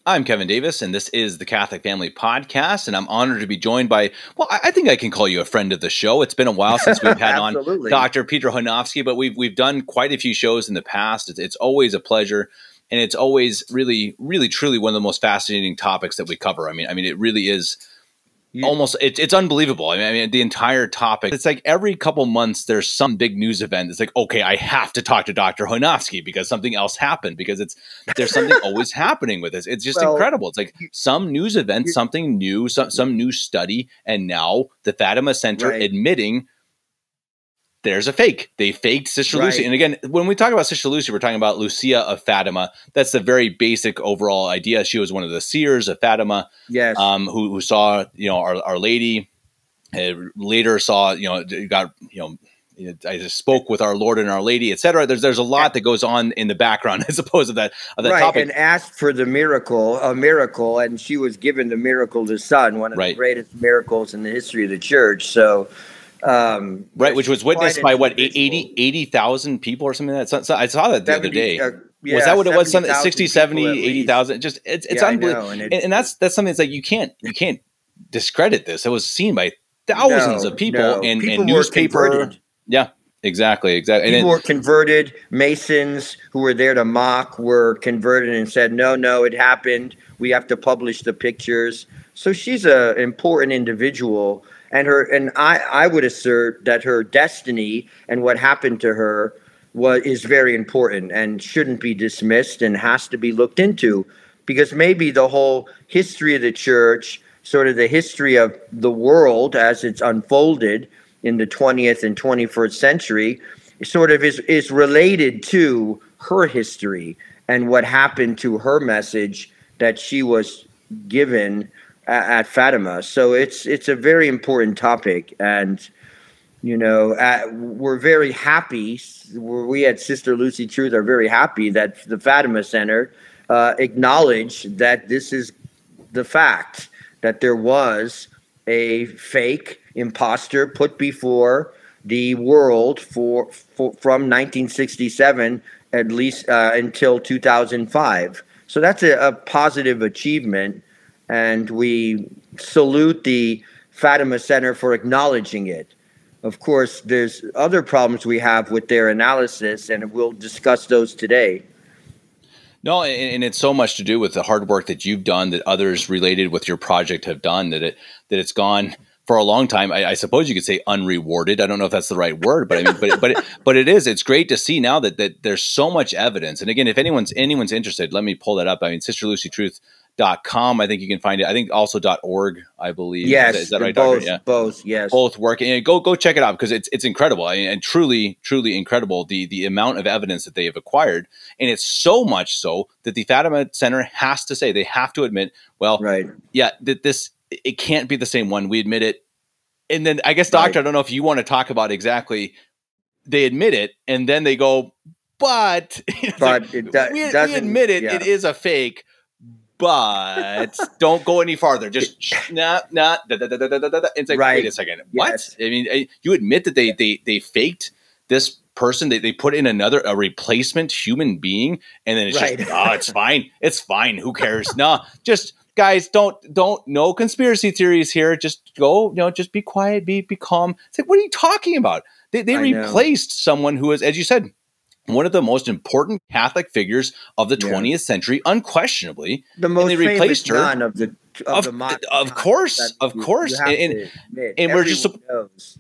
I'm Kevin Davis, and this is the Catholic Family Podcast, and I'm honored to be joined by, well, I think I can call you a friend of the show. It's been a while since we've had on Dr. Peter Chojnowski, but we've done quite a few shows in the past. It's always a pleasure, and it's always really, really, truly one of the most fascinating topics that we cover. I mean, it really is almost, it's unbelievable. I mean, the entire topic, it's like every couple months there's some big news event. It's like, okay, I have to talk to Dr. Chojnowski because something else happened, because there's something always happening with this. It's just incredible. It's like some news event, something new, some new study, and now the Fatima Center admitting there's a fake. They faked Sister Lucy. And again, when we talk about Sister Lucy, we're talking about Lucia of Fatima. That's the very basic overall idea. She was one of the seers of Fatima, who saw, Our Lady. Later saw, I just spoke with our Lord and Our Lady, etc. There's a lot that goes on in the background as opposed to that topic. And asked for a miracle, and she was given the miracle to Son, one of the greatest miracles in the history of the Church. So. Which was witnessed by what, 80,000 people or something like that. So I saw that the other day. Was that what it was? 60, 70, 80,000. Just it's unbelievable. And that's something that's like you can't discredit this. It was seen by thousands of people and newspaper. Yeah, exactly. People were converted. Masons who were there to mock were converted and said, no, it happened. We have to publish the pictures. So she's an important individual. And I would assert that her destiny and what happened to her is very important and shouldn't be dismissed and has to be looked into, because maybe the whole history of the Church, sort of the history of the world as it's unfolded in the 20th and 21st century, sort of is related to her history and what happened to her message that she was given at Fatima. So it's a very important topic, and we're very happy. We at Sister Lucy Truth are very happy that the Fatima Center acknowledged that this is the fact, that there was a fake imposter put before the world from 1967 at least until 2005. So that's a positive achievement. And we salute the Fatima Center for acknowledging it. Of course, there's other problems we have with their analysis, and we'll discuss those today. No, and it's so much to do with the hard work that you've done, that others related with your project have done, that it's gone for a long time. I suppose you could say unrewarded. I don't know if that's the right word, but I mean, but it is. It's great to see now that there's so much evidence. And again, if anyone's interested, let me pull that up. I mean, sisterlucytruth.com. I think you can find it. I think also .org, I believe. Yes, is that right, both, Doctor? Yeah. Both, yes. Both work. And go check it out, because it's incredible. I mean, and truly, truly incredible, the amount of evidence that they have acquired. And it's so much so that the Fatima Center has to say, they have to admit, that this, it can't be the same one. We admit it. And then I guess, Doctor, I don't know if you want to talk about exactly, they admit it, and then they go, but we admit it, it is a fake, but don't go any farther. Just It's like, wait a second. What? Yes. I mean, you admit that they faked this person, they put in a replacement human being, and then it's just, it's fine. It's fine. Who cares? No, just guys, don't no conspiracy theories here. Just go, just be quiet, be calm. It's like, what are you talking about? They replaced someone who is, as you said, one of the most important Catholic figures of the 20th century, unquestionably. The most famous nun of course. And we're just,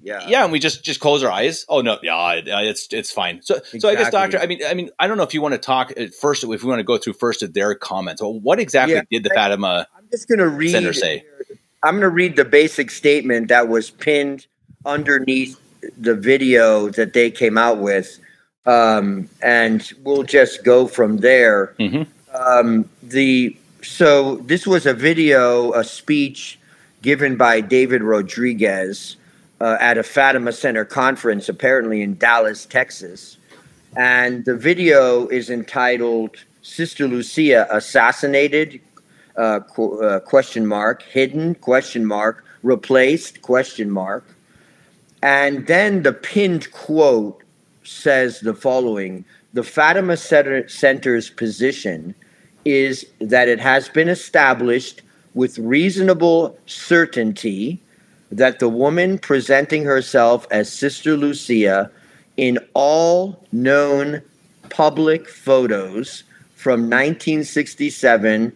and we just close our eyes. Oh no, it's fine. So I guess, Doctor, I mean, I don't know if you want to talk first, if we want to go through first of their comments. Well, what exactly did the Fatima Center say? I'm going to read the basic statement that was pinned underneath the video that they came out with. And we'll just go from there. So this was a speech given by David Rodriguez at a Fatima Center conference, apparently in Dallas, Texas. And the video is entitled "Sister Lucia Assassinated?" Hidden? Replaced? And then the pinned quote says the following: "The Fatima Center's position is that it has been established with reasonable certainty that the woman presenting herself as Sister Lucia in all known public photos from 1967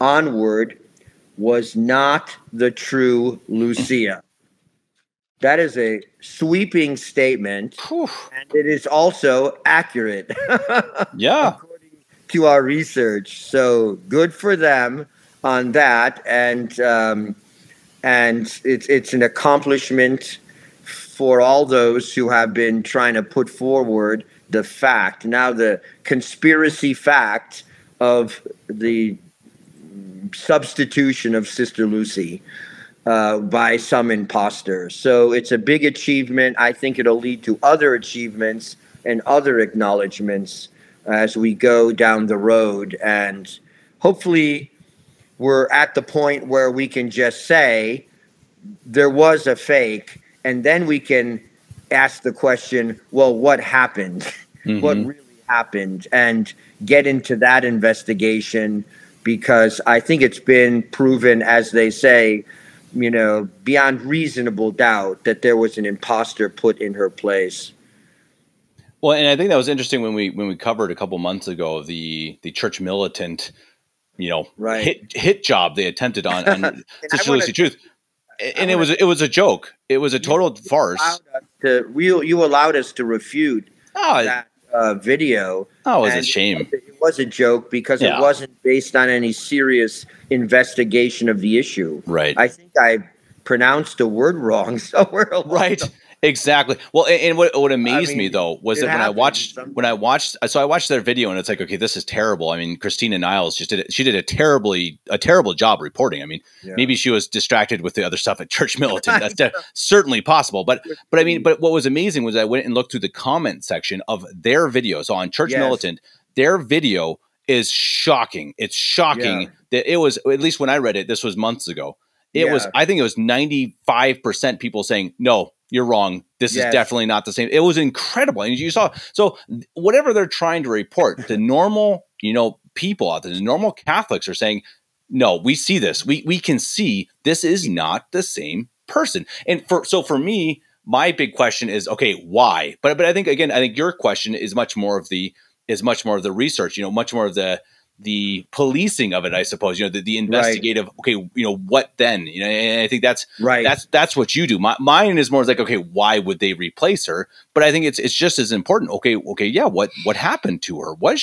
onward was not the true Lucia. That is a sweeping statement, and it is also accurate. Yeah. According to our research. So good for them on that, and it's an accomplishment for all those who have been trying to put forward the fact, now the conspiracy fact of the substitution of Sister Lucy by some imposter. So it's a big achievement. I think it'll lead to other achievements and other acknowledgments as we go down the road. And hopefully we're at the point where we can just say there was a fake, and then we can ask the question, well, what happened? Mm-hmm. What really happened? And get into that investigation, because I think it's been proven, as they say, you know, beyond reasonable doubt that there was an imposter put in her place. Well, and I think that was interesting when we covered a couple months ago the church militant, you know, hit job they attempted on Sister Lucy Truth, and it was a joke. It was a total farce. You allowed us to refute that video. Oh, it was a shame. It was a joke because it wasn't based on any serious investigation of the issue. Right. I think I pronounced a word wrong somewhere along. Right. Exactly. Well, and what amazed me though was that I watched their video, and it's like, okay, this is terrible. I mean, Christina Niles she did a terrible job reporting. I mean, maybe she was distracted with the other stuff at Church Militant. That's certainly possible. But what was amazing was I went and looked through the comment section of their video. So on Church Militant, their video is shocking. It's shocking that it was, at least when I read it, this was months ago. I think it was 95% people saying, no, you're wrong. This is definitely not the same. It was incredible. And you saw, so whatever they're trying to report, the normal, people out there, the normal Catholics are saying, no, we see this. We can see this is not the same person. And for me, my big question is, okay, why? But I think, again, your question is much more of the research, much more of the policing of it, I suppose, the investigative, okay, what then, and I think that's right. That's what you do. Mine is more like, okay, why would they replace her? But I think it's just as important. Okay. Yeah. What happened to her? Where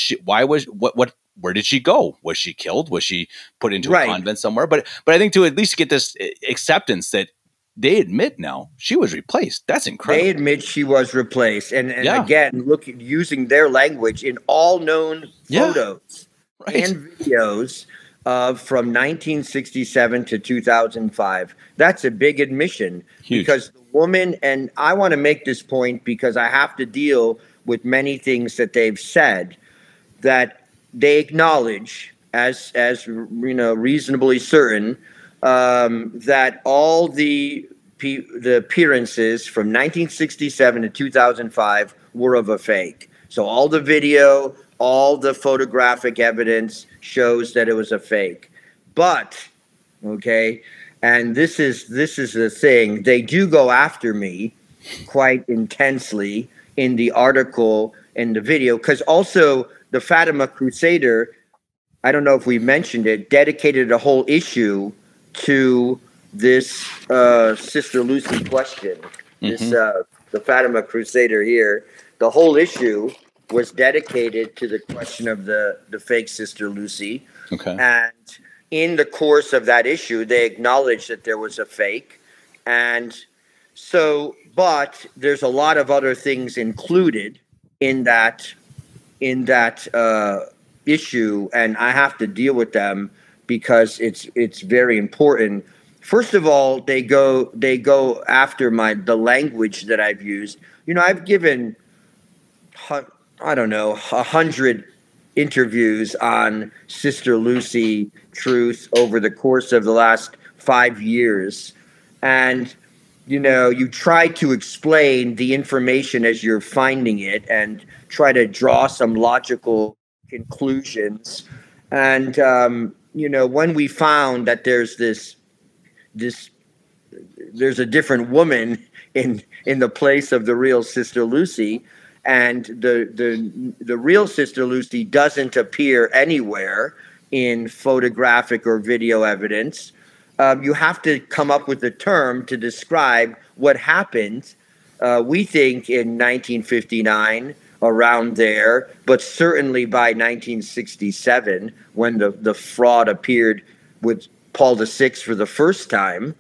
did she go? Was she killed? Was she put into a convent somewhere? But I think to at least get this acceptance that they admit now she was replaced. That's incredible. They admit she was replaced. And again, using their language in all known photos. And videos from 1967 to 2005. That's a big admission. Huge. Because the woman, and I want to make this point because I have to deal with many things that they've said that they acknowledge as reasonably certain that all the appearances from 1967 to 2005 were of a fake. So all the video, all the photographic evidence shows that it was a fake. But, okay, and this is the thing, they do go after me quite intensely in the article and the video, because also the Fatima Crusader, I don't know if we mentioned it, dedicated a whole issue to this Sister Lucy question. The Fatima Crusader here, the whole issue was dedicated to the question of the fake Sister Lucy. Okay. And in the course of that issue, they acknowledged that there was a fake. And so, but there's a lot of other things included in that issue, and I have to deal with them because it's very important. First of all, they go after the language that I've used. I've given 100 interviews on Sister Lucy Truth over the course of the last 5 years. And, you try to explain the information as you're finding it and try to draw some logical conclusions. And when we found that there's there's a different woman in the place of the real Sister Lucy, and the real Sister Lucy doesn't appear anywhere in photographic or video evidence. You have to come up with a term to describe what happened. We think in 1959, around there, but certainly by 1967, when the fraud appeared with Paul VI for the first time.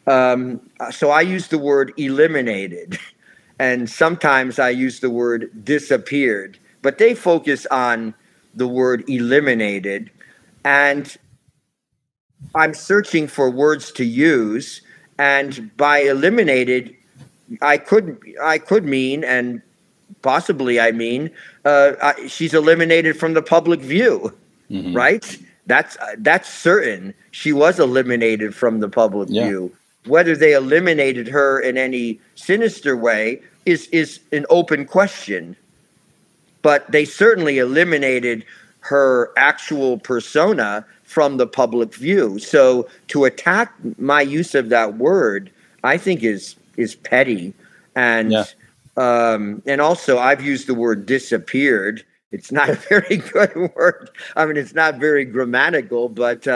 So I use the word eliminated, and sometimes I use the word disappeared, but they focus on the word eliminated, and I'm searching for words to use, and by eliminated, I could mean, and possibly I mean, she's eliminated from the public view, right? That's certain. She was eliminated from the public view. Whether they eliminated her in any sinister way is an open question. But they certainly eliminated her actual persona from the public view. So to attack my use of that word, I think is petty. And also I've used the word disappeared. It's not a very good word. I mean, it's not very grammatical, but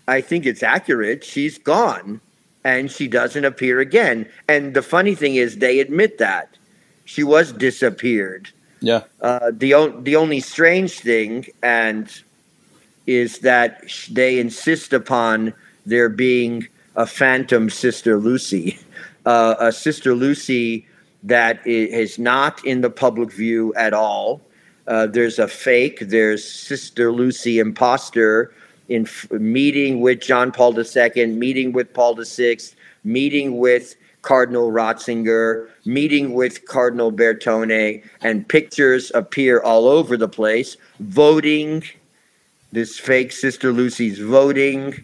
I think it's accurate. She's gone, and she doesn't appear again. And the funny thing is, they admit that she was disappeared. Yeah. The only strange thing is that they insist upon there being a phantom Sister Lucy, a Sister Lucy that is not in the public view at all. There's a fake. There's Sister Lucy imposter in meeting with John Paul II, meeting with Paul VI, meeting with Cardinal Ratzinger, meeting with Cardinal Bertone, and pictures appear all over the place. Voting, this fake Sister Lucy's voting.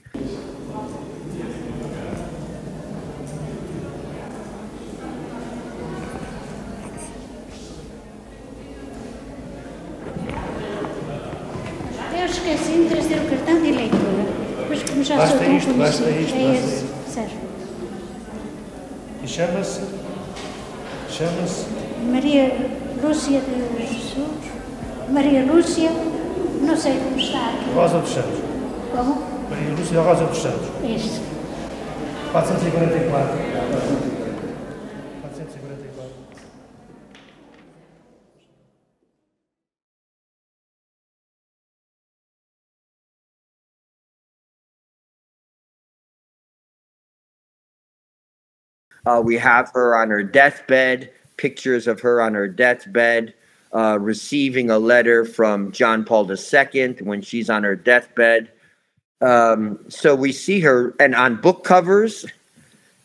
Eu esqueci de trazer o cartão de eleitora. Depois, como já sou tão conhecida, é esse, Sérgio. E chama-se Maria Lúcia de Jesus. Maria Lúcia, não sei como está aqui. Rosa dos Santos. Como? Maria Lúcia Rosa dos Santos. Isso. 444. 444. We have her on her deathbed, pictures of her on her deathbed, receiving a letter from John Paul II when she's on her deathbed. So we see her, and on book covers,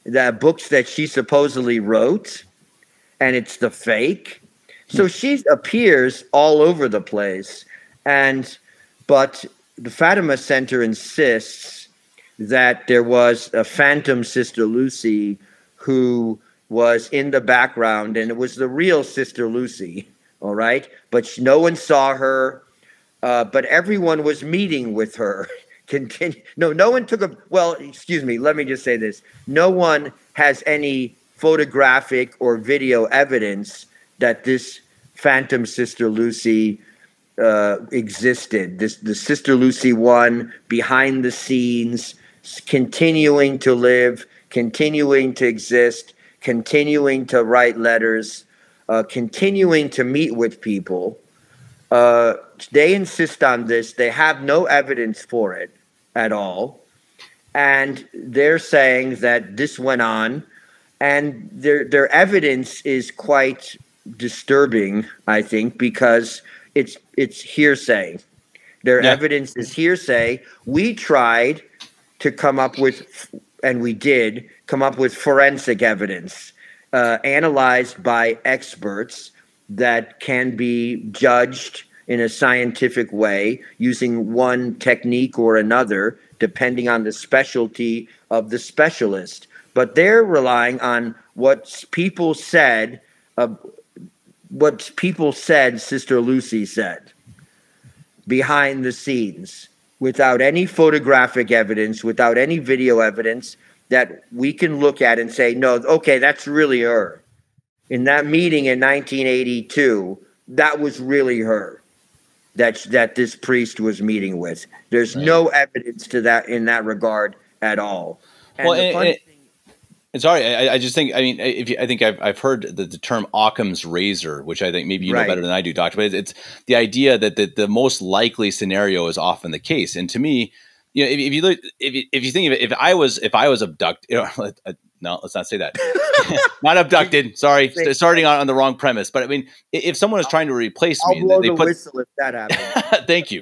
the books that she supposedly wrote, and it's the fake. So she appears all over the place. But the Fatima Center insists that there was a phantom Sister Lucy who was in the background, and it was the real Sister Lucy, all right? But no one saw her, but everyone was meeting with her. No one took excuse me, let me just say this. No one has any photographic or video evidence that this phantom Sister Lucy existed. The Sister Lucy one, behind the scenes, continuing to live, continuing to exist, continuing to write letters, continuing to meet with people. They insist on this. They have no evidence for it at all. And they're saying that this went on. And their evidence is quite disturbing, I think, because it's hearsay. Their evidence is hearsay. We tried to come up with, and we did come up with forensic evidence, analyzed by experts that can be judged in a scientific way using one technique or another, depending on the specialty of the specialist. But they're relying on what people said Sister Lucy said. behind the scenes without any photographic evidence, without any video evidence that we can look at and say, no, okay, that's really her. In that meeting in 1982, that was really her that this priest was meeting with. There's no evidence to that in that regard at all. And sorry, I just think, I mean, I think I've heard the term Occam's razor, which I think maybe you know better than I do, Doctor. But it's the idea that the most likely scenario is often the case. And to me, you know, if you look, if you think of it, if I was abducted, you know, no, let's not say that. Not abducted. Sorry, starting on the wrong premise. But I mean, if someone is trying to replace me, I'll blow the whistle if that happens. Thank you.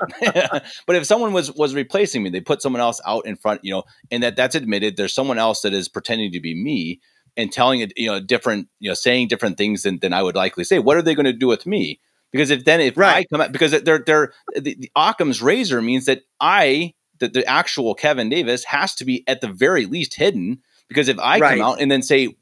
But if someone was replacing me, they put someone else out in front, you know, and that's admitted. There's someone else that is pretending to be me and telling it, you know, different, you know, saying different things than I would likely say. What are they going to do with me? Because if I come out, because the Occam's razor means that the actual Kevin Davis has to be at the very least hidden. Because if I come out and then say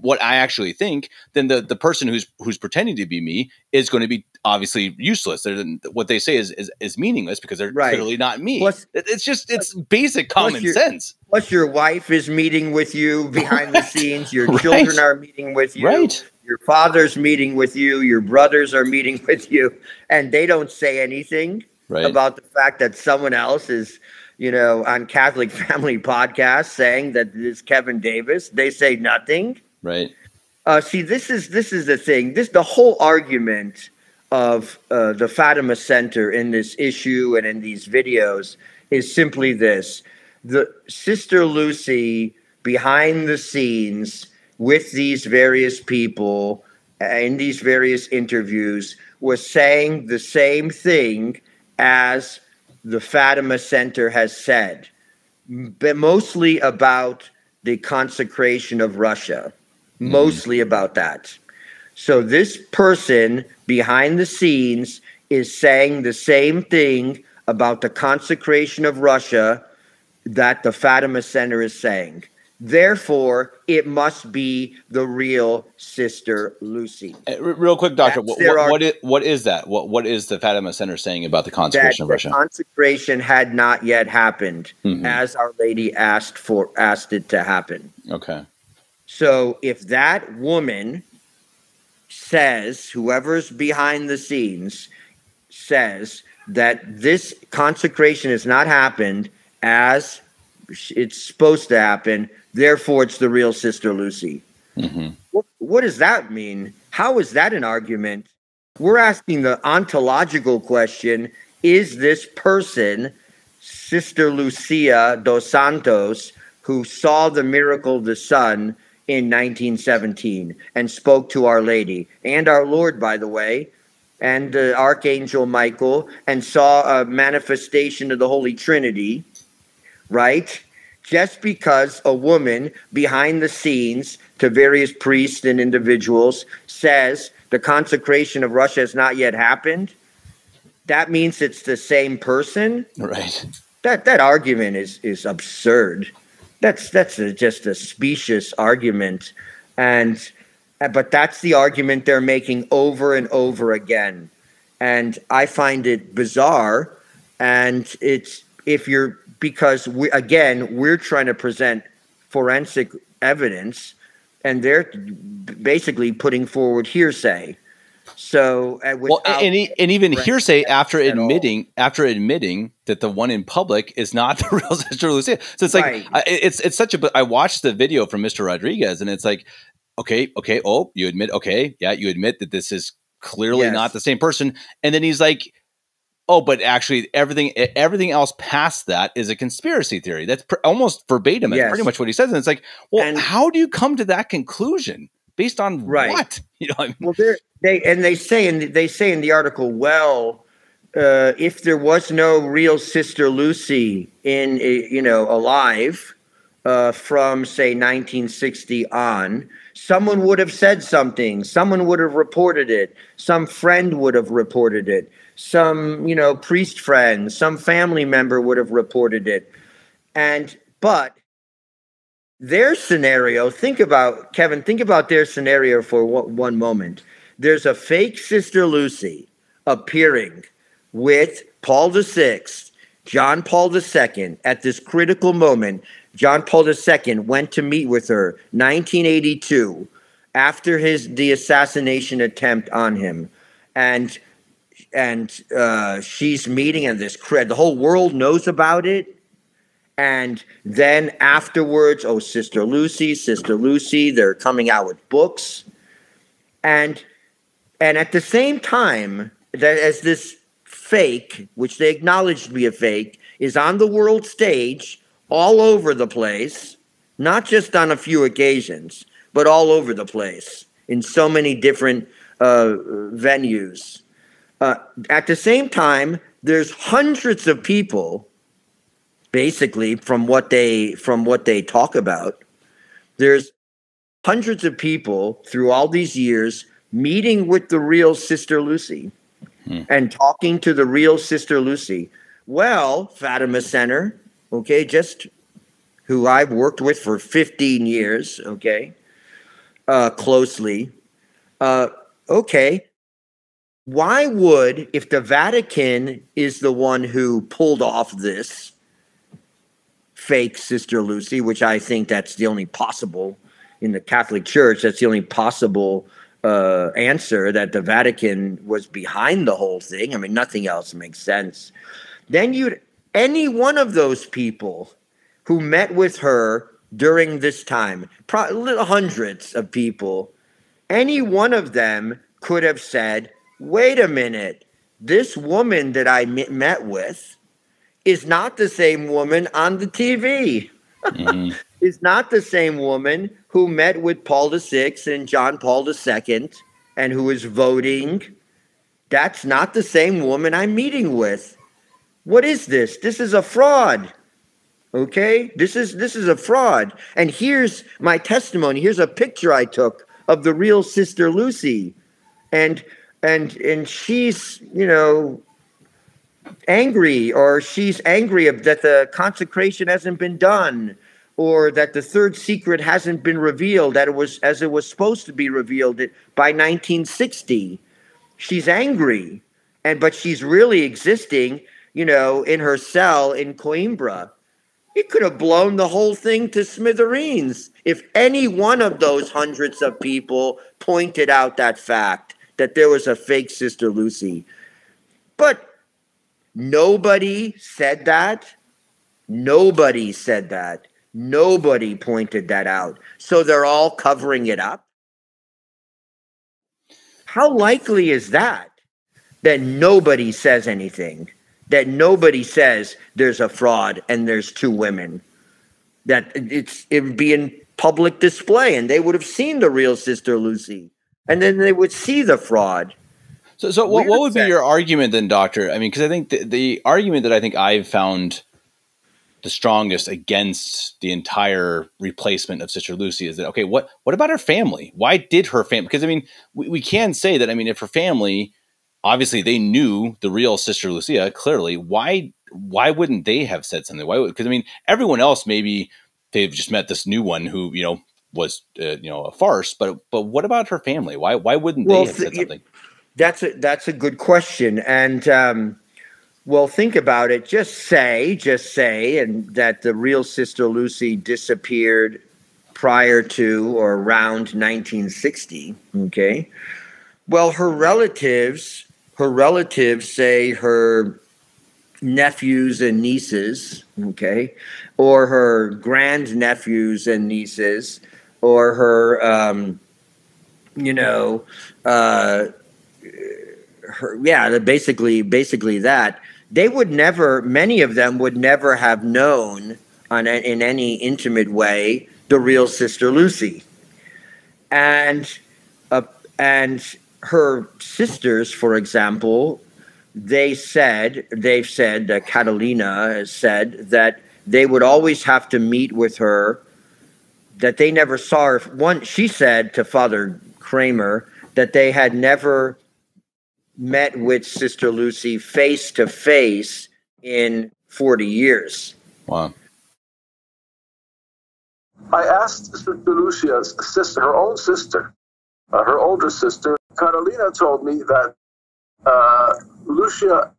what I actually think, then the person who's pretending to be me is going to be obviously useless. What they say is meaningless because they're clearly not me. Plus, it's basic common sense. Plus, your wife is meeting with you behind the scenes. Your children are meeting with you. Your father's meeting with you. Your brothers are meeting with you, and they don't say anything about the fact that someone else is, you know, on Catholic Family Podcast saying that this Kevin Davis. They say nothing. Right. See, this is the thing. The whole argument of the Fatima Center in this issue and in these videos is simply this: the Sister Lucy behind the scenes with these various people in these various interviews was saying the same thing as the Fatima Center has said, but mostly about the consecration of Russia, mostly about that. So this person behind the scenes is saying the same thing about the consecration of Russia that the Fatima Center is saying. Therefore, it must be the real Sister Lucy. Real quick, Doctor, what is that? What is the Fatima Center saying about the consecration of Russia? The consecration had not yet happened, as Our Lady asked it to happen. Okay. So if that woman says, whoever's behind the scenes says that this consecration has not happened as it's supposed to happen, therefore it's the real Sister Lucy. What does that mean? How is that an argument? We're asking the ontological question: is this person Sister Lucia dos Santos, who saw the miracle of the sun in 1917 and spoke to Our Lady and our Lord, by the way, and Archangel Michael, and saw a manifestation of the Holy Trinity, right? Just because a woman behind the scenes to various priests and individuals says the consecration of Russia has not yet happened, that means it's the same person? Right. That argument is absurd. That's just a specious argument, but that's the argument they're making over and over again, and I find it bizarre. And it's because we're trying to present forensic evidence, and they're basically putting forward hearsay. So, and even hearsay after admitting that the one in public is not the real Sister Lucia. So it's like it's such a. I watched the video from Mr. Rodriguez, and it's like, okay, oh, you admit, okay, yeah, you admit that this is clearly not the same person, and then he's like, oh, but actually, everything else past that is a conspiracy theory. That's almost verbatim. That's pretty much what he says, and it's like, well, how do you come to that conclusion? Based on what? You know what I mean? Well, they say in the article, well, if there was no real Sister Lucy alive from say 1960 on, someone would have said something. Someone would have reported it. Some friend would have reported it. Some priest friend, some family member would have reported it. But their scenario, think about their scenario for one moment. There's a fake Sister Lucy appearing with Paul VI, John Paul II, at this critical moment, John Paul II went to meet with her 1982 after the assassination attempt on him. And she's meeting, and the whole world knows about it. And then afterwards, oh, Sister Lucy, they're coming out with books. And at the same time, that as this fake, which they acknowledge to be a fake, is on the world stage all over the place, not just on a few occasions, but all over the place in so many different venues. At the same time, there's hundreds of people. Basically, from what they talk about, there's hundreds of people through all these years meeting with the real Sister Lucy and talking to the real Sister Lucy. Well, Fatima Center, okay, just who I've worked with for 15 years, okay, closely. Okay, why would, if the Vatican is the one who pulled off this fake Sister Lucy, which I think that's the only possible in the Catholic Church, that's the only possible answer, that the Vatican was behind the whole thing. I mean, nothing else makes sense. Then any one of those people who met with her during this time, hundreds of people, any one of them could have said, wait a minute, this woman that I met with is not the same woman on the TV. Is not the same woman who met with Paul VI and John Paul II and who is voting. That's not the same woman I'm meeting with. What is this? This is a fraud. Okay? This is a fraud. And here's my testimony. Here's a picture I took of the real Sister Lucy. And she's, angry, or she's angry that the consecration hasn't been done, or that the third secret hasn't been revealed as it was supposed to be revealed by 1960. She's angry, but she's really existing, in her cell in Coimbra. It could have blown the whole thing to smithereens if any one of those hundreds of people pointed out that fact, that there was a fake Sister Lucy. But nobody said that. Nobody said that. Nobody pointed that out. So they're all covering it up. How likely is that nobody says anything? That nobody says there's a fraud and there's two women? That it would be in public display and they would have seen the real Sister Lucy. And then they would see the fraud. So what would be your argument then, Doctor? I mean, because I think the argument that I think I've found the strongest against the entire replacement of Sister Lucy is that, okay, what about her family? Why did her family? Because, I mean, we can say that, I mean, if her family, obviously they knew the real Sister Lucia, clearly, why wouldn't they have said something? Because, I mean, everyone else, maybe they've just met this new one who, was, a farce, but what about her family? Why wouldn't they have said something? That's a good question. And, think about it. Just say, and that the real Sister Lucy disappeared prior to or around 1960. Okay. Well, her relatives say her nephews and nieces, okay, or her grandnephews and nieces, or her, basically that. They would never, many of them would never have known in any intimate way the real Sister Lucy. And her sisters, for example, they've said, Catalina has said that they would always have to meet with her, that they never saw her. She said to Father Kramer that they had never met with Sister Lucy face to face in 40 years. Wow. I asked Sister Lucia's sister, her own sister, her older sister, Catalina, told me that Lucia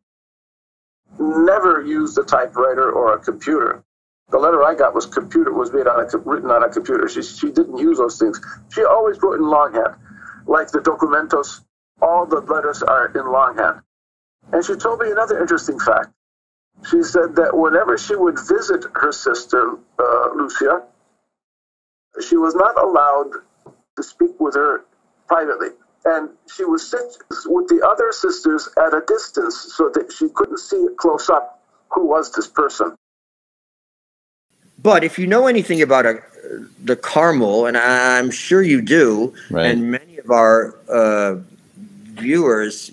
never used a typewriter or a computer. The letter I got was written on a computer. She didn't use those things. She always wrote in longhand, like the documentos. All the letters are in longhand. And she told me another interesting fact. She said that whenever she would visit her sister, Lucia, she was not allowed to speak with her privately. And she would sit with the other sisters at a distance so that she couldn't see close up who was this person. But if you know anything about the Carmel, and I'm sure you do, right. and many of our viewers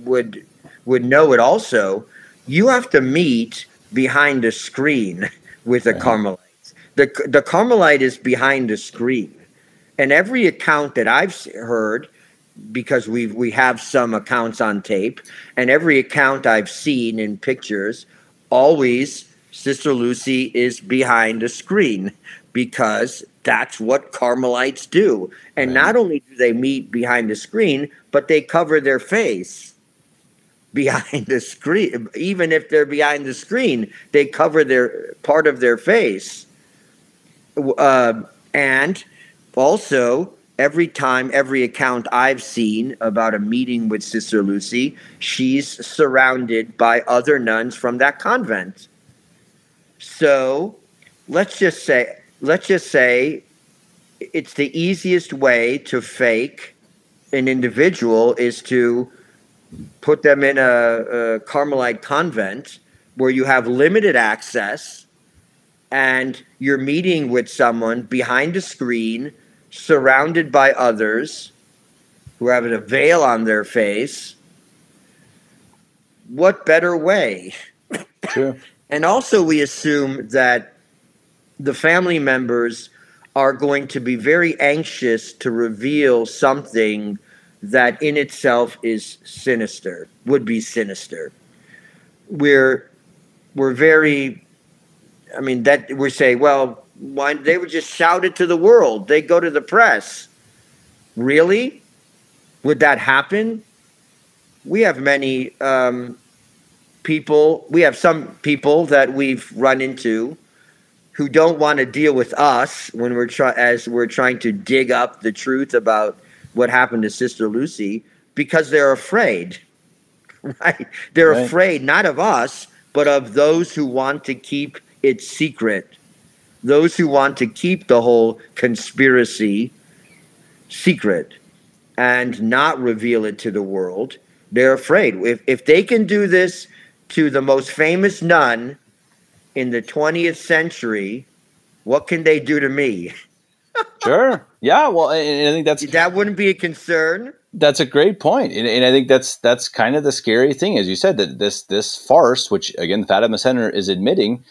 would know it also, you have to meet behind the screen with the Carmelites. The Carmelite is behind the screen. And every account that I've heard, because we have some accounts on tape, and every account I've seen in pictures, always Sister Lucy is behind the screen, because that's what Carmelites do. And not only do they meet behind the screen, but they cover their face behind the screen. Even if they're behind the screen, they cover their part of their face. And also, every account I've seen about a meeting with Sister Lucy, she's surrounded by other nuns from that convent. So let's just say it's the easiest way to fake an individual is to put them in a Carmelite convent where you have limited access and you're meeting with someone behind a screen, surrounded by others who have a veil on their face. What better way? Sure. And also we assume that the family members are going to be very anxious to reveal something that in itself is sinister, would be sinister. We're very, I mean, that we say, well, why they would just shout it to the world. They go to the press. Really? Would that happen? We have many people. We have some people that we've run into who don't want to deal with us when we're trying to dig up the truth about what happened to Sister Lucy, because they're afraid. Right? They're afraid not of us, but of those who want to keep it secret. Those who want to keep the whole conspiracy secret and not reveal it to the world. They're afraid. If they can do this to the most famous nun in the 20th century, what can they do to me? Sure. Yeah. Well, and I think that wouldn't be a concern. That's a great point. And I think that's kind of the scary thing, as you said, that this farce, which again, the Fatima Center is admitting,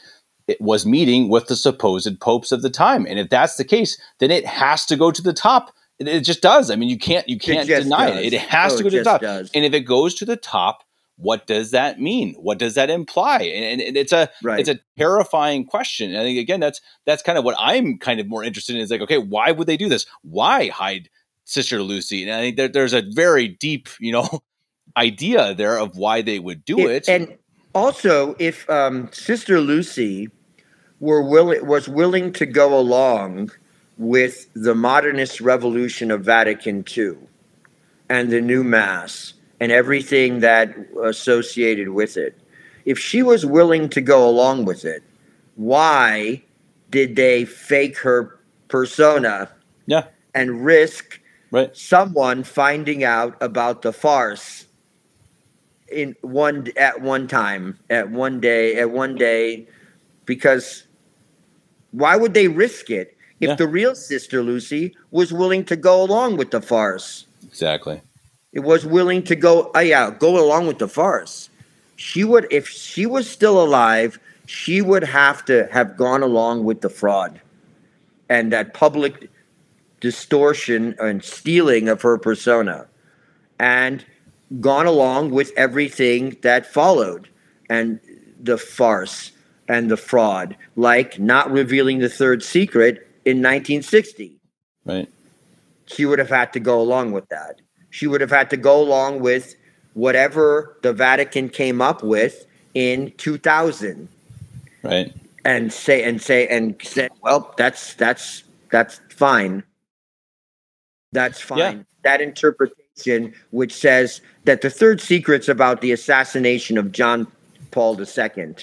it was meeting with the supposed popes of the time. And if that's the case, then it has to go to the top. It just does. I mean, you can't deny it. It has to go to the top. And if it goes to the top, what does that mean? What does that imply? And it's a terrifying question. And I think, again, that's kind of what I'm kind of more interested in, is like, okay, why would they do this? Why hide Sister Lucy? And I think that there's a very deep, idea there of why they would do it. And also, if Sister Lucy was willing to go along with the modernist revolution of Vatican II and the new Mass and everything that associated with it, if she was willing to go along with it, why did they fake her persona and risk someone finding out about the farce at one day? Because why would they risk it if the real Sister Lucy was willing to go along with the farce? Exactly. It was willing to go along with the farce. She would, if she was still alive, she would have to have gone along with the fraud and that public distortion and stealing of her persona, and gone along with everything that followed, and the farce and the fraud, like not revealing the third secret in 1960. Right. She would have had to go along with that. She would have had to go along with whatever the Vatican came up with in 2000, right? And say, well, that's fine. That's fine. Yeah. That interpretation, which says that the third secret's about the assassination of John Paul II,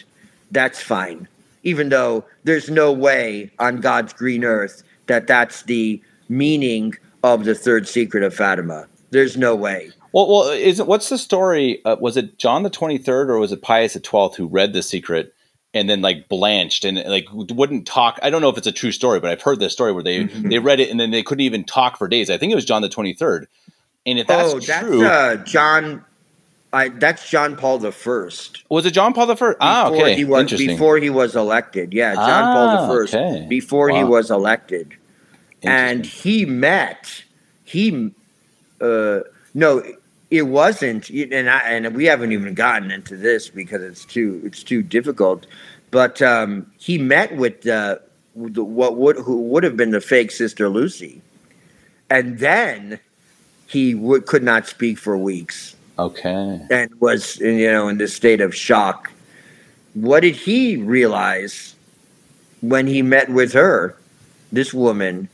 that's fine. Even though there's no way on God's green earth that that's the meaning of the third secret of Fatima. There's no way. Well, what's the story? Was it John the 23rd or was it Pius the 12th who read the secret and then like blanched and like wouldn't talk? I don't know if it's a true story, but I've heard this story where they read it and then they couldn't even talk for days. I think it was John the 23rd. And if that's true, that's John Paul the First. Was it John Paul the First? Okay, interesting. Before he was elected, yeah, John Paul the First. Okay. Before he was elected, and he met. No, it wasn't, and we haven't even gotten into this because it's too difficult. But he met with who would have been the fake Sister Lucy, and then he could not speak for weeks. Okay, and was in this state of shock. What did he realize when he met with her, this woman?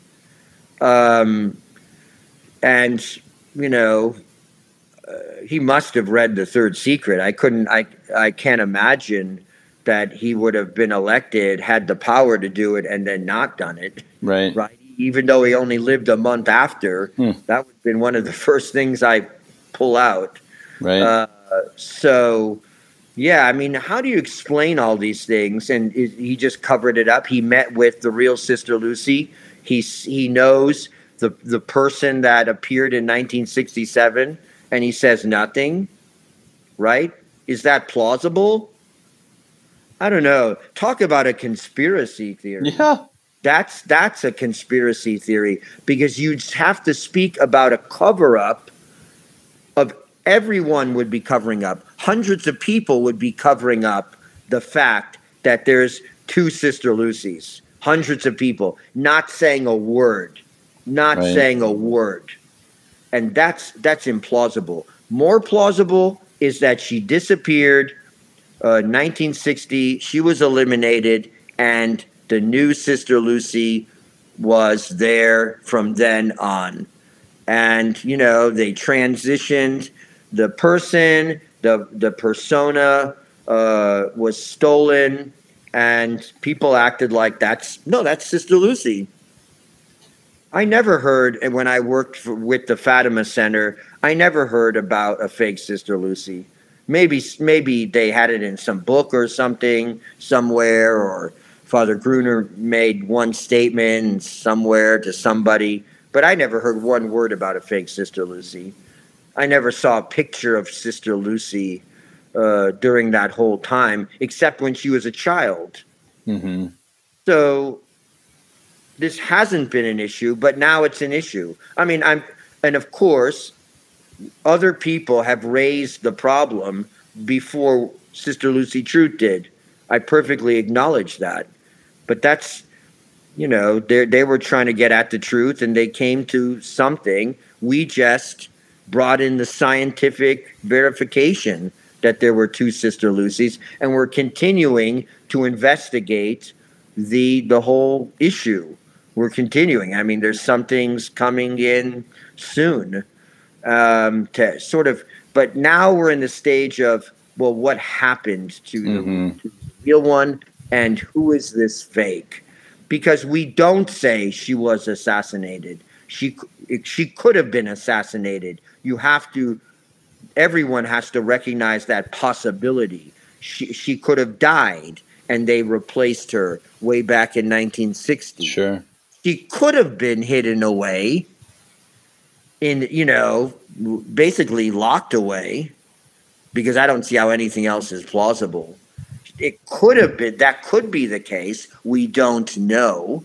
He must have read the third secret. I can't imagine that he would have been elected, had the power to do it, and then not done it. Right. Even though he only lived a month after, that would have been one of the first things I pull out. Right. So, yeah, I mean, how do you explain all these things? And he just covered it up. He met with the real Sister Lucy. He knows the person that appeared in 1967, and he says nothing, right? Is that plausible? I don't know. Talk about a conspiracy theory. Yeah. That's a conspiracy theory, because you'd have to speak about a cover-up of everyone would be covering up. Hundreds of people would be covering up the fact that there's two Sister Lucys. Hundreds of people not saying a word. Saying a word. And that's implausible. More plausible is that she disappeared 1960. She was eliminated, and the new Sister Lucy was there from then on. And, they transitioned the person, the persona was stolen, and people acted like that's Sister Lucy. I never heard, and when I worked with the Fatima Center, I never heard about a fake Sister Lucy. Maybe they had it in some book or something somewhere, or Father Gruner made one statement somewhere to somebody, but I never heard one word about a fake Sister Lucy. I never saw a picture of Sister Lucy during that whole time, except when she was a child. Mm-hmm. So this hasn't been an issue, but now it's an issue. I mean, and of course, other people have raised the problem before Sister Lucy Truth did. I perfectly acknowledge that. But that's, they were trying to get at the truth, and they came to something. We just brought in the scientific verification that there were two Sister Lucys, and we're continuing to investigate the whole issue. We're continuing. I mean, there's some things coming in soon to sort of, but now we're in the stage of, well, what happened to the real one, and who is this fake? Because we don't say she was assassinated. She could have been assassinated. Everyone has to recognize that possibility. She could have died, and they replaced her way back in 1960. Sure. She could have been hidden away basically locked away, because I don't see how anything else is plausible. It could have been, that could be the case. We don't know.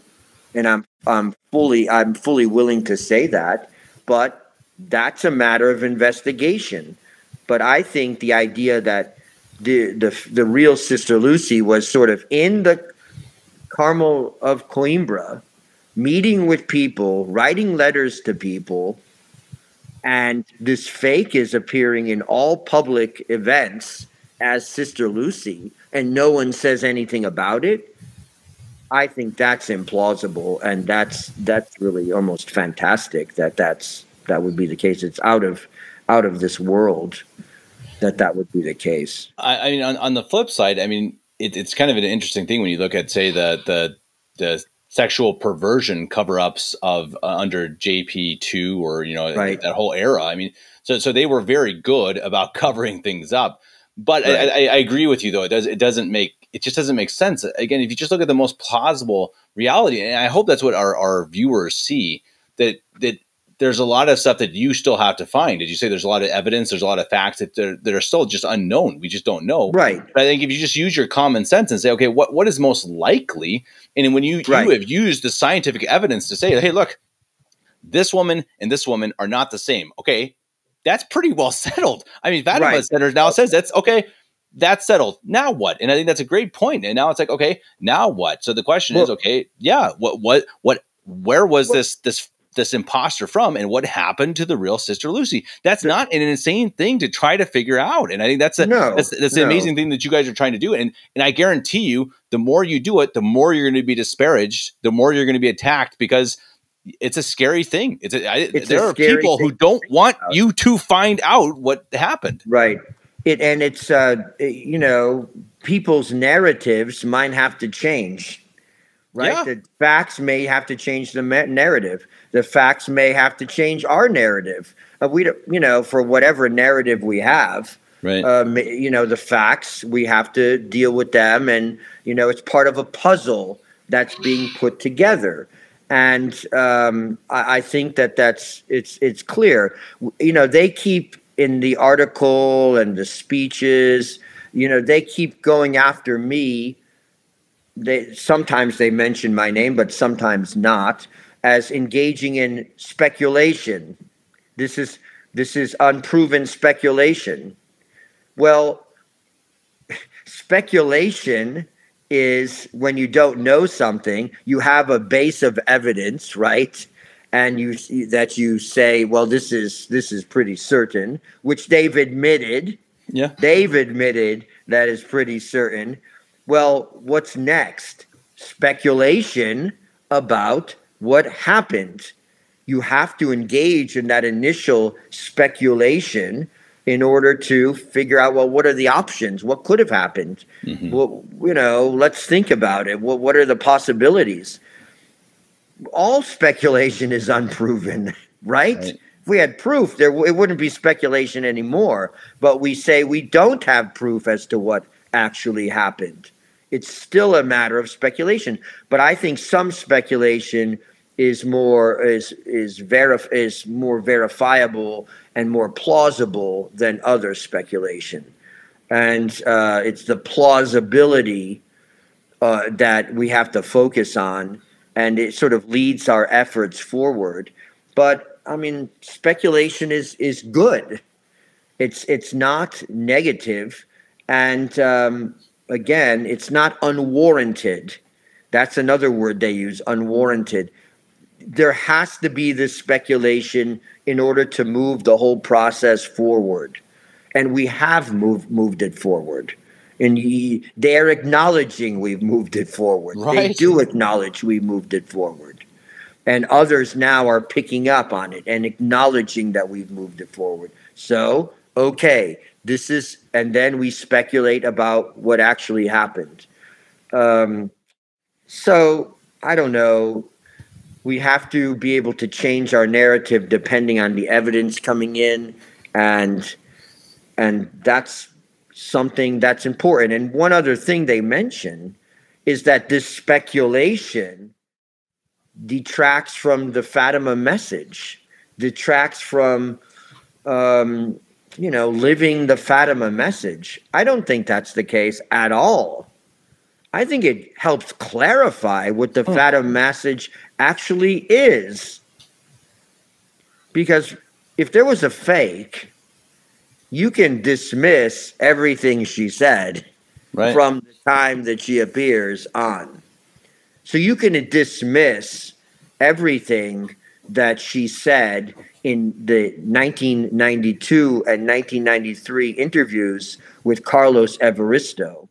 And I'm fully willing to say that, but that's a matter of investigation. But I think the idea that the real Sister Lucy was sort of in the Carmel of Coimbra, meeting with people, writing letters to people, and this fake is appearing in all public events as Sister Lucy and no one says anything about it, I think that's implausible, and that's really almost fantastic that would be the case. It's out of this world that would be the case. I mean, on the flip side, I mean, it's kind of an interesting thing when you look at, say, the sexual perversion cover-ups of under JP2 or, you know, right. that whole era. I mean, so they were very good about covering things up. But right. I agree with you, though. It just doesn't make sense. Again, if you just look at the most plausible reality, and I hope that's what our viewers see, that there's a lot of stuff that you still have to find. Did you say there's a lot of evidence? There's a lot of facts that are still just unknown. We just don't know. Right. But I think if you just use your common sense and say, okay, what is most likely? And when you have used the scientific evidence to say, hey, look, this woman and this woman are not the same. Okay, that's pretty well settled. I mean, Fatima Center now says that's okay. That's settled. Now what? And I think that's a great point. And now it's like, okay, now what? So the question is, okay, yeah, where was this imposter from, and what happened to the real Sister Lucy? That's not an insane thing to try to figure out. And I think that's the amazing thing that you guys are trying to do. And I guarantee you, the more you do it, the more you're going to be disparaged, the more you're going to be attacked, because it's a scary thing. There are people who don't want you to find out what happened. Right. It's you know, people's narratives might have to change. Right. Yeah. The facts may have to change the narrative. The facts may have to change our narrative. We don't, you know, for whatever narrative we have, right. You know, the facts, we have to deal with them. And, you know, it's part of a puzzle that's being put together. And I think it's clear. You know, they keep in the article and the speeches, you know, they keep going after me. Sometimes they mention my name, but sometimes not, as engaging in speculation. This is unproven speculation. Well, speculation is when you don't know something, you have a base of evidence, right? And you say, well, this is pretty certain, which they've admitted. Yeah, they've admitted that is pretty certain. Well, what's next? Speculation about what happened. You have to engage in that initial speculation in order to figure out, well, what are the options? What could have happened? Mm-hmm. Well, you know, let's think about it. What are the possibilities? All speculation is unproven, right? If we had proof, it wouldn't be speculation anymore. But we say we don't have proof as to what actually happened. It's still a matter of speculation. But I think some speculation is more verifiable and more plausible than other speculation. And it's the plausibility that we have to focus on, and it sort of leads our efforts forward. But I mean, speculation is good. It's not negative, and again, it's not unwarranted. That's another word they use, unwarranted. There has to be this speculation in order to move the whole process forward. And we have moved it forward. And they're acknowledging we've moved it forward. Right. They do acknowledge we moved it forward. And others now are picking up on it and acknowledging that we've moved it forward. So, okay, and then we speculate about what actually happened. So, I don't know. We have to be able to change our narrative depending on the evidence coming in, and that's something that's important. And one other thing they mention is that this speculation detracts from the Fatima message, detracts from living the Fatima message. I don't think that's the case at all. I think it helps clarify what the Fatima message actually is. Because if there was a fake, you can dismiss everything she said from the time that she appears on. So you can dismiss everything that she said in the 1992 and 1993 interviews with Carlos Evaristo,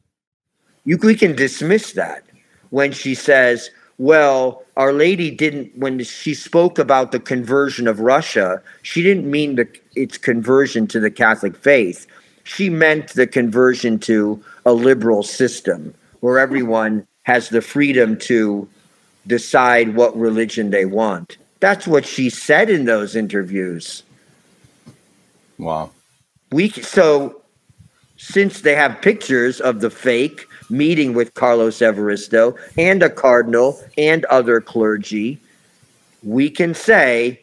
we can dismiss that when she says, well, Our Lady didn't, when she spoke about the conversion of Russia, she didn't mean its conversion to the Catholic faith. She meant the conversion to a liberal system where everyone has the freedom to decide what religion they want. That's what she said in those interviews. Wow. So since they have pictures of the fake meeting with Carlos Evaristo and a cardinal and other clergy, we can say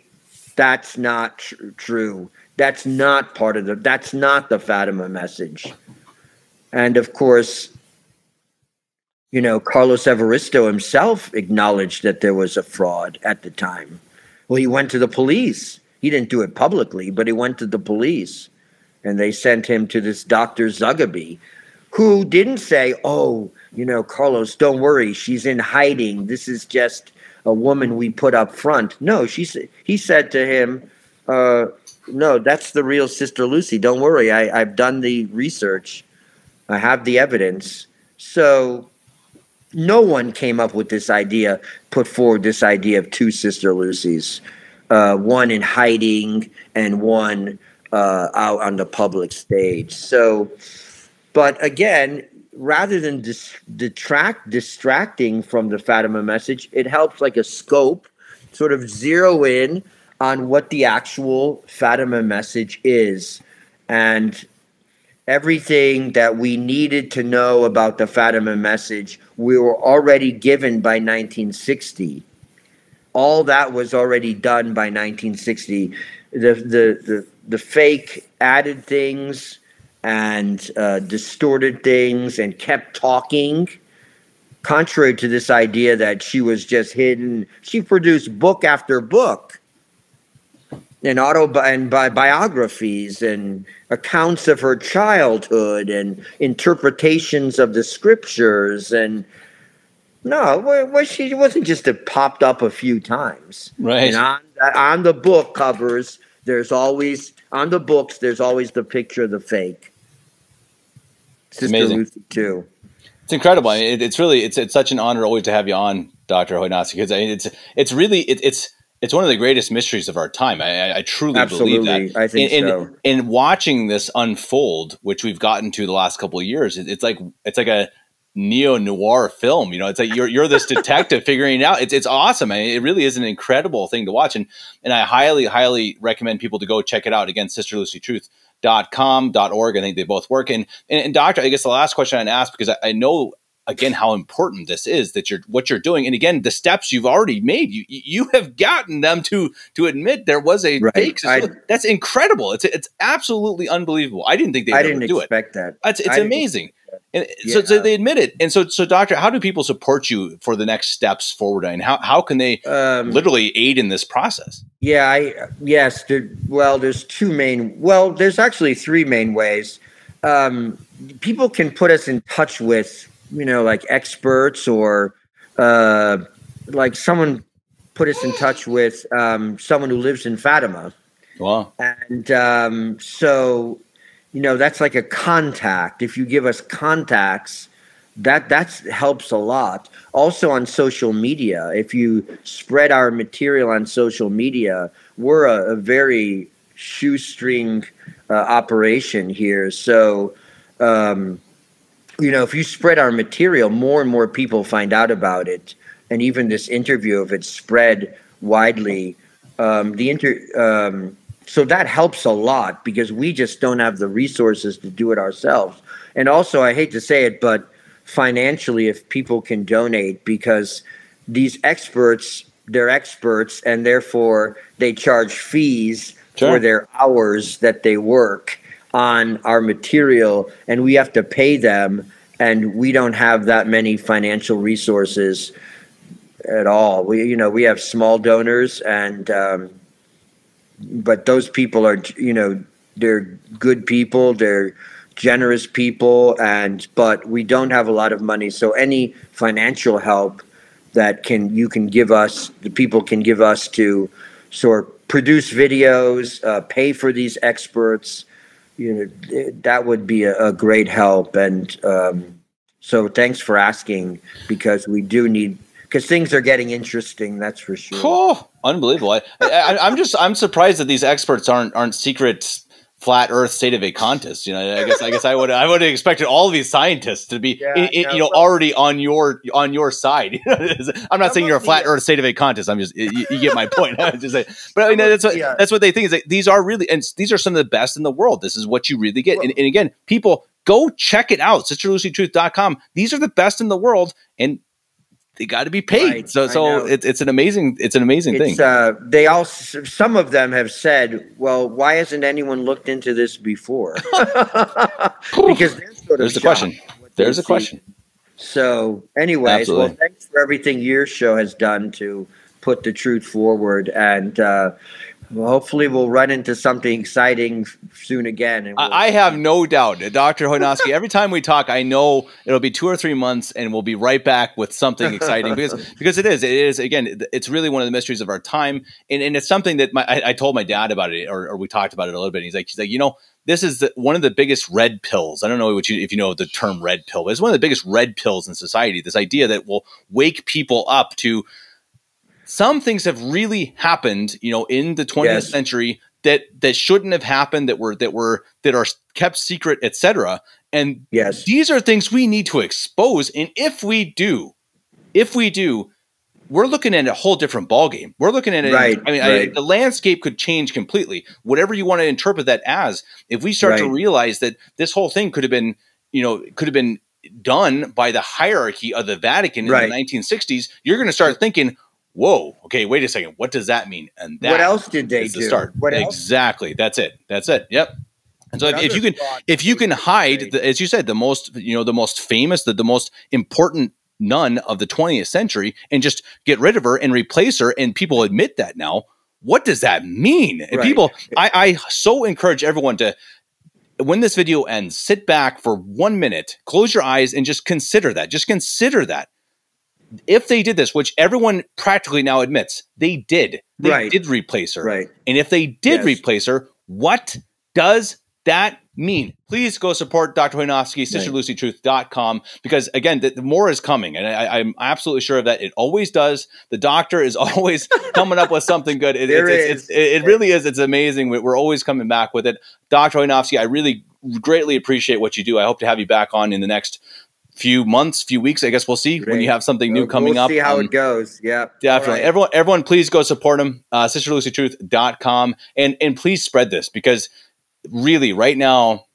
that's not true. That's not that's not the Fatima message. And of course, you know, Carlos Evaristo himself acknowledged that there was a fraud at the time. Well, he went to the police. He didn't do it publicly, but he went to the police. And they sent him to this Dr. Zugaby, who didn't say, oh, you know, Carlos, don't worry, she's in hiding. This is just a woman we put up front. No, he said to him, no, that's the real Sister Lucy. Don't worry, I've done the research. I have the evidence. So no one came up with this idea, put forward this idea of two Sister Lucys, one in hiding and one out on the public stage. So, but again, rather than distracting from the Fatima message, it helps like a scope sort of zero in on what the actual Fatima message is. And everything that we needed to know about the Fatima message, we were already given by 1960. All that was already done by 1960. The fake added things and distorted things and kept talking, contrary to this idea that she was just hidden. She produced book after book and biographies and accounts of her childhood and interpretations of the scriptures. And no, she wasn't just popped up a few times. Right. And on the book covers, there's always, on the books, there's always the picture of the fake. Sister Lucy too. It's incredible. I mean, it's such an honor always to have you on, Dr. Chojnowski, because I mean, it's one of the greatest mysteries of our time. I truly believe that. I think so. And watching this unfold, which we've gotten to the last couple of years, it's like a neo-noir film. You know, it's like you're this detective figuring it out. It's awesome. I mean, it really is an incredible thing to watch. And I highly recommend people to go check it out. Again, sisterlucytruth.com.org. I think they both work. And Doctor, I guess the last question I'd ask, because I know again how important this is, that what you're doing, and again the steps you've already made, you have gotten them to admit there was a fake. That's incredible. It's absolutely unbelievable. I didn't think they would do it. I didn't expect that. It's amazing. And so they admit it. And so Doctor, how do people support you for the next steps forward? And how can they literally aid in this process? There's actually three main ways. People can put us in touch with, like experts, or like someone put us in touch with someone who lives in Fatima. Wow. And so, that's like a contact. If you give us contacts, that helps a lot. Also on social media, if you spread our material on social media, we're a very shoestring operation here. So, if you spread our material, more and more people find out about it. And even this interview, if it's spread widely, so that helps a lot, because we just don't have the resources to do it ourselves. And also, I hate to say it, but financially, if people can donate, because these experts, they're experts, and therefore they charge fees for their hours that they work on our material, and we have to pay them, and we don't have that many financial resources at all. We have small donors, and but those people are, they're good people, they're generous people, but we don't have a lot of money. So any financial help that you can give us, the people can give us to sort of produce videos, pay for these experts. That would be a great help. And so thanks for asking, because we do need, because things are getting interesting. That's for sure. Oh, unbelievable. I'm surprised that these experts aren't secret flat Earth state of contests. I guess I would have expected all of these scientists to be already on your side. I'm not saying you're a flat Earth state of contest. I'm just you get my point. I'm just saying, but I mean that's what they think is that these are really, and these are some of the best in the world. This is what you really get. And again, people, go check it out. SisterLucyTruth.com. These are the best in the world, and they got to be paid. Right, so it's an amazing thing. Some of them have said, well, why hasn't anyone looked into this before? Because there's the question. There's a question. So anyways, well, thanks for everything your show has done to put the truth forward. And hopefully we'll run into something exciting soon again. And I have no doubt. Dr. Chojnowski, every time we talk, I know it'll be 2 or 3 months and we'll be right back with something exciting because it is, again, it's really one of the mysteries of our time. And it's something that I told my dad about it, or we talked about it a little bit. And he's like, this is one of the biggest red pills. I don't know if you know the term red pill, but it's one of the biggest red pills in society. This idea that will wake people up to some things have really happened, in the 20th century that shouldn't have happened, that are kept secret, etc. And these are things we need to expose. And if we do, we're looking at a whole different ballgame. We're looking at it. The landscape could change completely. Whatever you want to interpret that as, if we start to realize that this whole thing could have been done by the hierarchy of the Vatican in the 1960s, you're going to start thinking, whoa, okay, wait a second. What does that mean? And that what else did they do? Exactly. That's it. Yep. And so if you can hide, as you said, the most famous, the most important nun of the 20th century, and just get rid of her and replace her, and people admit that now, what does that mean? And people, I so encourage everyone to, when this video ends, sit back for 1 minute, close your eyes, and just consider that. Just consider that. If they did this, which everyone practically now admits they did replace her. Right. And if they did replace her, what does that mean? Please go support Dr. Chojnowski, SisterLucyTruth.com, because again, the more is coming. And I'm absolutely sure of that. It always does. The doctor is always coming up with something good. It really is. It's amazing. We're always coming back with it. Dr. Chojnowski, I really greatly appreciate what you do. I hope to have you back on in the next few months, few weeks. I guess we'll see when you have something new coming up. We'll see how it goes. Yeah, definitely. Right. Everyone, please go support him. SisterLucyTruth.com, and please spread this, because really, right now,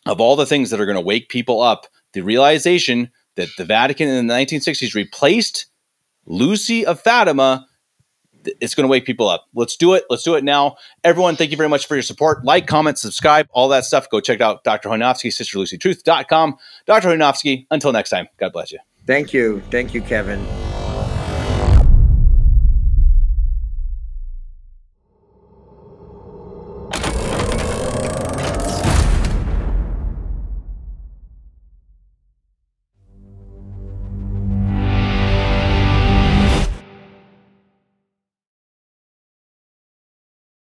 of all the things that are going to wake people up, the realization that the Vatican in the 1960s replaced Lucy of Fatima, it's going to wake people up. Let's do it. Let's do it now. Everyone, thank you very much for your support. Like, comment, subscribe, all that stuff. Go check out Dr. Chojnowski, SisterLucyTruth.com. Dr. Chojnowski, until next time, God bless you. Thank you. Thank you, Kevin.